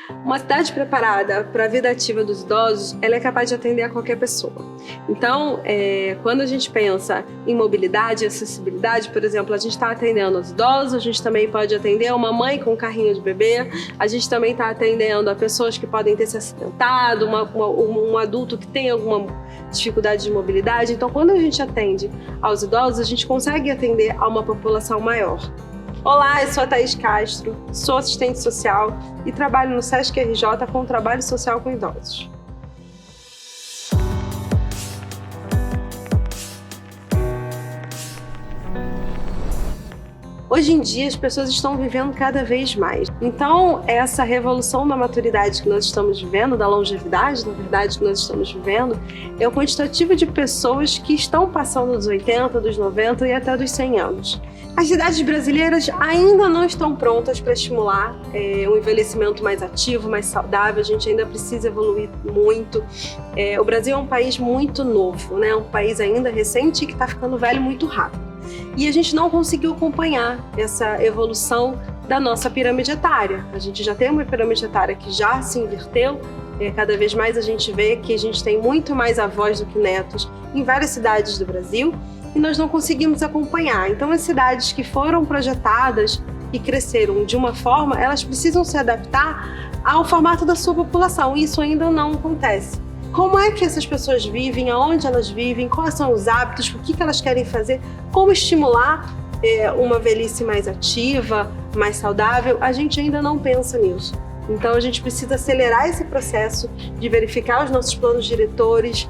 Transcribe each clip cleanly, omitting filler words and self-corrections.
Uma cidade preparada para a vida ativa dos idosos, ela é capaz de atender a qualquer pessoa. Então, quando a gente pensa em mobilidade e acessibilidade, por exemplo, a gente está atendendo os idosos, a gente também pode atender uma mãe com um carrinho de bebê, a gente também está atendendo a pessoas que podem ter se acidentado, um adulto que tem alguma dificuldade de mobilidade. Então, quando a gente atende aos idosos, a gente consegue atender a uma população maior. Olá, eu sou a Thaís Castro, sou assistente social e trabalho no Sesc RJ com trabalho social com idosos. Hoje em dia, as pessoas estão vivendo cada vez mais. Então, essa revolução da maturidade que nós estamos vivendo, da longevidade, na verdade, que nós estamos vivendo, é o quantitativo de pessoas que estão passando dos 80, dos 90 e até dos 100 anos. As cidades brasileiras ainda não estão prontas para estimular um envelhecimento mais ativo, mais saudável. A gente ainda precisa evoluir muito. O Brasil é um país muito novo, né? Um país ainda recente que está ficando velho muito rápido. E a gente não conseguiu acompanhar essa evolução da nossa pirâmide etária. A gente já tem uma pirâmide etária que já se inverteu. Cada vez mais a gente vê que a gente tem muito mais avós do que netos em várias cidades do Brasil e nós não conseguimos acompanhar. Então, as cidades que foram projetadas e cresceram de uma forma, elas precisam se adaptar ao formato da sua população e isso ainda não acontece. Como é que essas pessoas vivem, aonde elas vivem, quais são os hábitos, o que elas querem fazer, como estimular uma velhice mais ativa, mais saudável, a gente ainda não pensa nisso. Então a gente precisa acelerar esse processo de verificar os nossos planos diretores,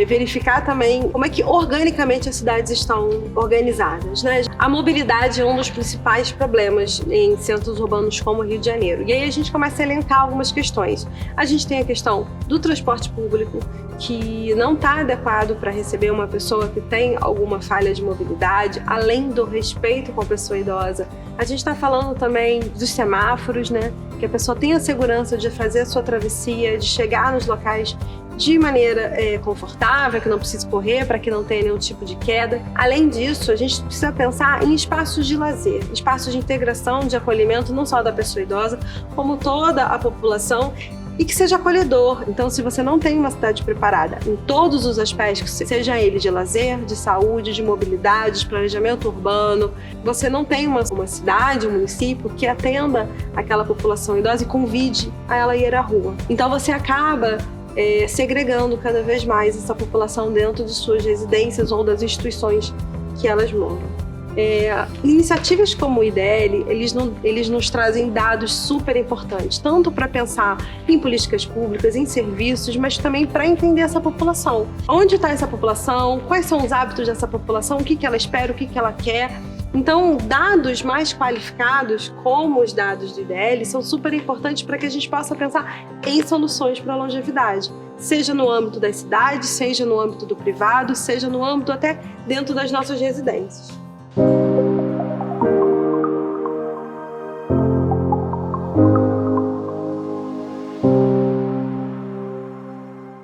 verificar também como é que organicamente as cidades estão organizadas, né? A mobilidade é um dos principais problemas em centros urbanos como o Rio de Janeiro. E aí a gente começa a elencar algumas questões. A gente tem a questão do transporte público, que não está adequado para receber uma pessoa que tem alguma falha de mobilidade, além do respeito com a pessoa idosa. A gente está falando também dos semáforos, né? Que a pessoa tenha segurança de fazer a sua travessia, de chegar nos locais de maneira confortável, que não precise correr, para que não tenha nenhum tipo de queda. Além disso, a gente precisa pensar em espaços de lazer, espaços de integração, de acolhimento, não só da pessoa idosa, como toda a população, e que seja acolhedor. Então, se você não tem uma cidade preparada em todos os aspectos, seja ele de lazer, de saúde, de mobilidade, de planejamento urbano, você não tem uma cidade, um município que atenda aquela população idosa e convide a ela ir à rua. Então, você acaba segregando cada vez mais essa população dentro de suas residências ou das instituições que elas moram. Iniciativas como o IDL, eles nos trazem dados super importantes, tanto para pensar em políticas públicas, em serviços, mas também para entender essa população. Onde está essa população? Quais são os hábitos dessa população? O que ela espera? O que ela quer? Então, dados mais qualificados, como os dados do IDL, são super importantes para que a gente possa pensar em soluções para a longevidade, seja no âmbito das cidades, seja no âmbito do privado, seja no âmbito até dentro das nossas residências.